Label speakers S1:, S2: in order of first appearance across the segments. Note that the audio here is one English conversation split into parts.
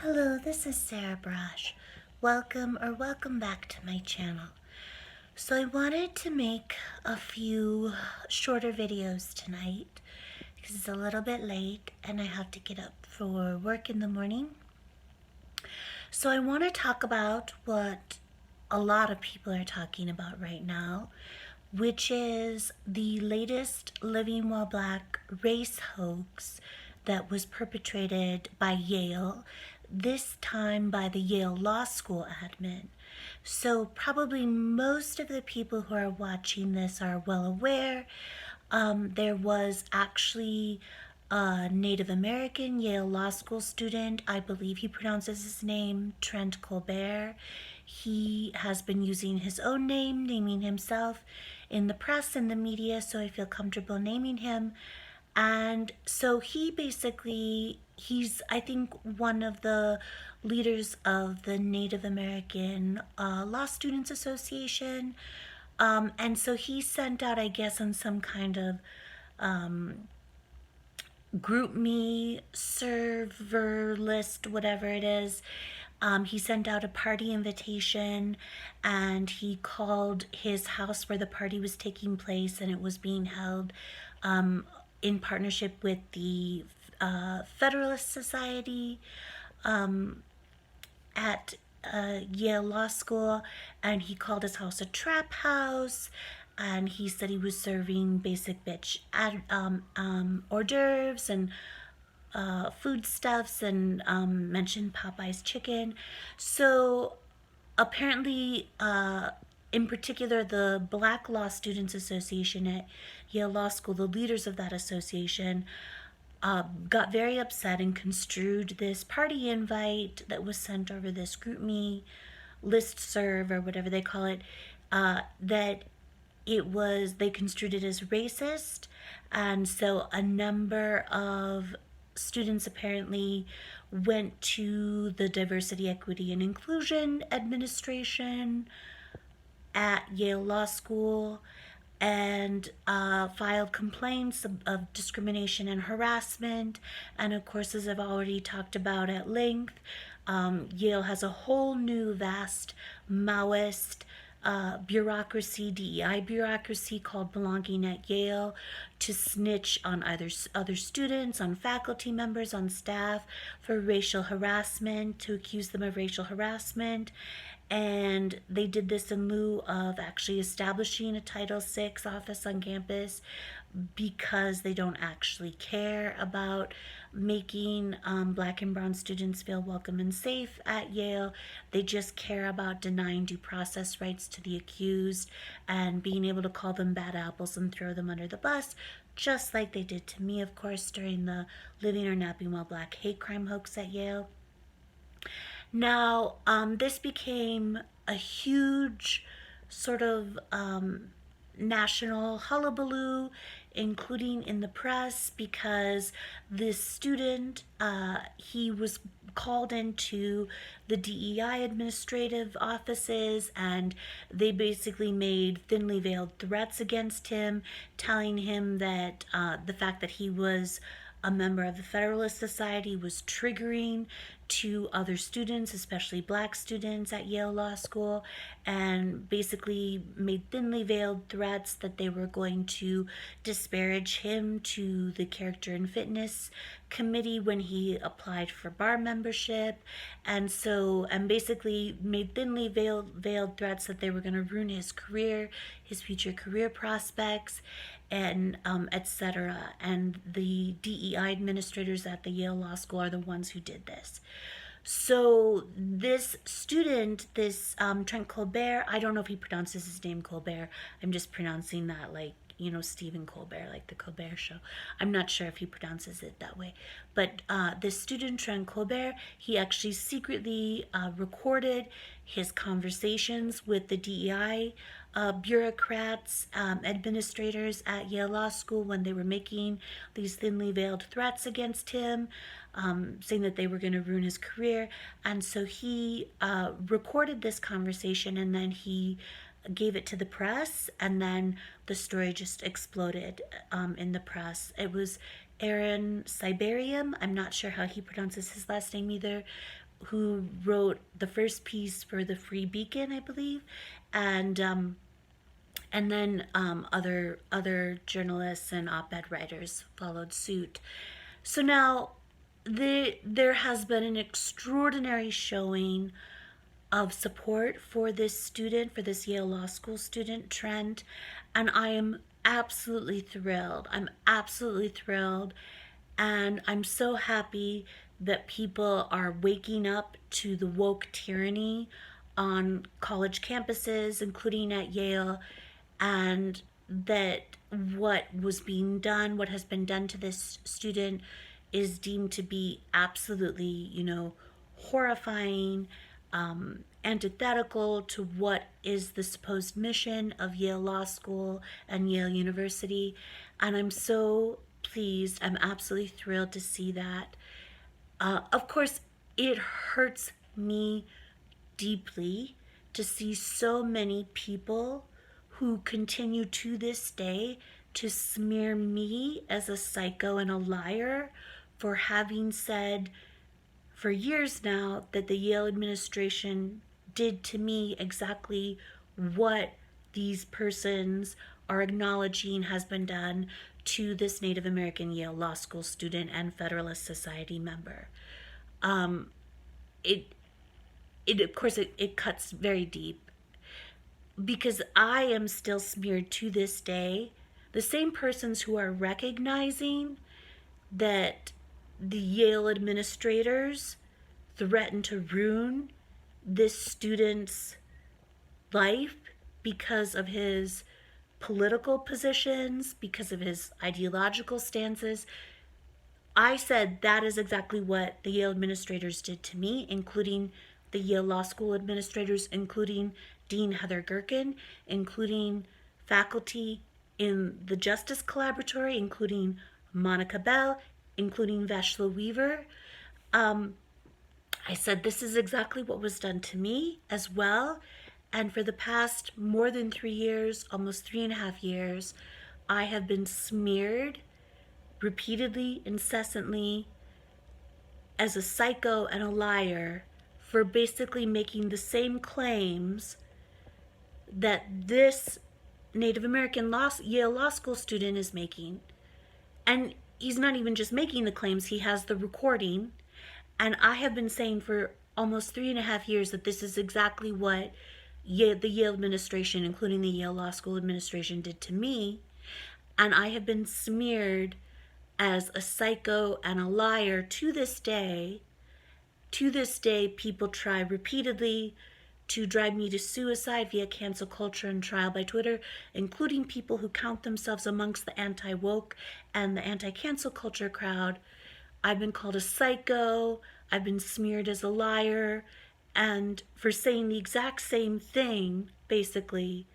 S1: Hello, this is Sarah Brosh. Welcome back to my channel. So I wanted to make a few shorter videos tonight because it's a little bit late and I have to get up for work in the morning. So I want to talk about what a lot of people are talking about right now, which is the latest Living While Black race hoax that was perpetrated by Yale, this time by the Yale Law School admin. So probably most of the people who are watching this are well aware. There was actually a Native American Yale Law School student, I believe he pronounces his name Trent Colbert. He has been using his own name, naming himself in the press and the media, so I feel comfortable naming him. And so he's, I think, one of the leaders of the Native American Law Students Association. And so he sent out, I guess, on some kind of group me server list, whatever it is. He sent out a party invitation and he called his house where the party was taking place, and it was being held in partnership with the Federalist Society at Yale Law School, and he called his house a trap house, and he said he was serving basic bitch hors d'oeuvres and foodstuffs, and mentioned Popeye's chicken. So apparently, in particular, the Black Law Students Association at Yale Law School, the leaders of that association, got very upset and construed this party invite that was sent over this GroupMe list serve or whatever they call it, they construed it as racist. And so a number of students apparently went to the Diversity, Equity, and Inclusion Administration at Yale Law School and filed complaints of discrimination and harassment. And of course, as I've already talked about at length, Yale has a whole new vast Maoist bureaucracy, DEI bureaucracy called Belonging at Yale, to snitch on either other students, on faculty members, on staff for racial harassment, to accuse them of racial harassment. And they did this in lieu of actually establishing a Title VI office on campus, because they don't actually care about making Black and brown students feel welcome and safe at Yale. They just care about denying due process rights to the accused and being able to call them bad apples and throw them under the bus, just like they did to me, of course, during the Living or Napping While Black hate crime hoax at Yale. Now, this became a huge sort of national hullabaloo, including in the press, because this student, he was called into the DEI administrative offices, and they basically made thinly veiled threats against him, telling him that the fact that he was a member of the Federalist Society was triggering to other students, especially Black students at Yale Law School, and basically made thinly veiled threats that they were going to disparage him to the Character and Fitness Committee when he applied for bar membership, and basically made thinly veiled threats that they were going to ruin his career, his future career prospects, and etc. And the DEI administrators at the Yale Law School are the ones who did this. So this student, this Trent Colbert, I don't know if he pronounces his name Colbert. I'm just pronouncing that like, Stephen Colbert, like the Colbert Show. I'm not sure if he pronounces it that way. But this student, Trent Colbert, he actually secretly recorded his conversations with the DEI bureaucrats, administrators at Yale Law School when they were making these thinly veiled threats against him, saying that they were going to ruin his career. And so he recorded this conversation, and then he gave it to the press, and then the story just exploded in the press. It was Aaron Siberium. I'm not sure how he pronounces his last name either, who wrote the first piece for the Free Beacon, I believe, and then other journalists and op-ed writers followed suit. So now there has been an extraordinary showing of support for this student, for this Yale Law School student, Trent, and I am absolutely thrilled. I'm absolutely thrilled, and I'm so happy that people are waking up to the woke tyranny on college campuses, including at Yale, and that what was being done, what has been done to this student, is deemed to be absolutely, horrifying, antithetical to what is the supposed mission of Yale Law School and Yale University. And I'm so pleased, I'm absolutely thrilled to see that. Of course, it hurts me deeply to see so many people who continue to this day to smear me as a psycho and a liar for having said for years now that the Yale administration did to me exactly what these persons are acknowledging has been done to this Native American Yale Law School student and Federalist Society member. It of course it cuts very deep, because I am still smeared to this day. The same persons who are recognizing that the Yale administrators threatened to ruin this student's life because of his political positions, because of his ideological stances. I said that is exactly what the Yale administrators did to me, including the Yale Law School administrators, including Dean Heather Gerken, including faculty in the Justice Collaboratory, including Monica Bell, including Veshla Weaver. I said this is exactly what was done to me as well. And for the past more than 3 years, almost 3.5 years, I have been smeared repeatedly, incessantly, as a psycho and a liar for basically making the same claims that this Native American Yale Law School student is making. And he's not even just making the claims, he has the recording. And I have been saying for almost 3.5 years that this is exactly what the Yale administration, including the Yale Law School administration, did to me. And I have been smeared as a psycho and a liar to this day. To this day, people try repeatedly to drive me to suicide via cancel culture and trial by Twitter, including people who count themselves amongst the anti-woke and the anti-cancel culture crowd. I've been called a psycho, I've been smeared as a liar, and for saying the exact same thing, basically,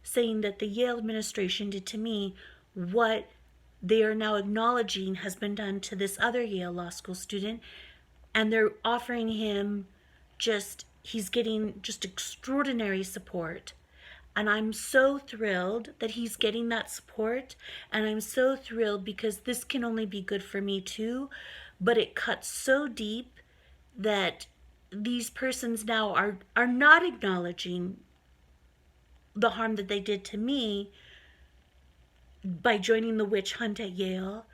S1: saying that the Yale administration did to me what they are now acknowledging has been done to this other Yale Law School student, and they're offering him he's getting just extraordinary support. And I'm so thrilled that he's getting that support. And I'm so thrilled because this can only be good for me too. But it cuts so deep that these persons now are not acknowledging the harm that they did to me by joining the witch hunt at Yale,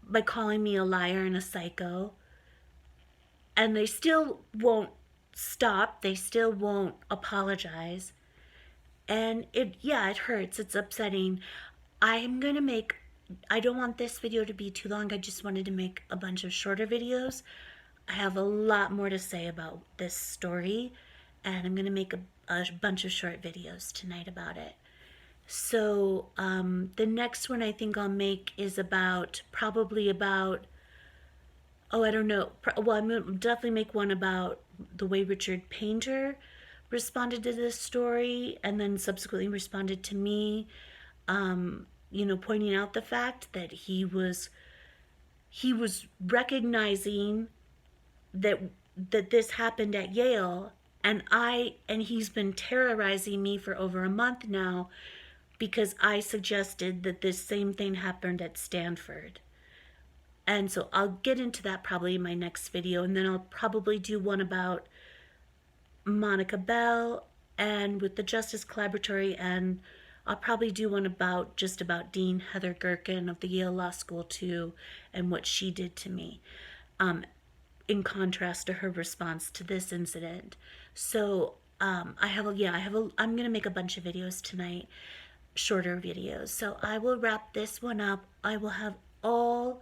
S1: by calling me a liar and a psycho. And they still won't stop. They still won't apologize. And it hurts. It's upsetting. I don't want this video to be too long. I just wanted to make a bunch of shorter videos. I have a lot more to say about this story, and I'm going to make a bunch of short videos tonight about it. So the next one I think I'll make is probably about I don't know. Well, I'm going to definitely make one about the way Richard Painter responded to this story and then subsequently responded to me, pointing out the fact that he was recognizing that this happened at Yale, and he's been terrorizing me for over a month now because I suggested that this same thing happened at Stanford. And so I'll get into that probably in my next video, and then I'll probably do one about Monica Bell and with the Justice Collaboratory, and I'll probably do one about just about Dean Heather Gerken of the Yale Law School too, and what she did to me, in contrast to her response to this incident. So I'm gonna make a bunch of videos tonight, shorter videos. So I will wrap this one up. I will have all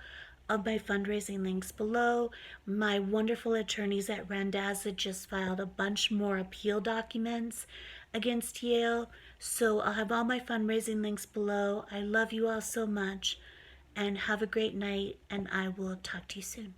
S1: of my fundraising links below. My wonderful attorneys at Randazza just filed a bunch more appeal documents against Yale. So I'll have all my fundraising links below. I love you all so much, and have a great night, and I will talk to you soon.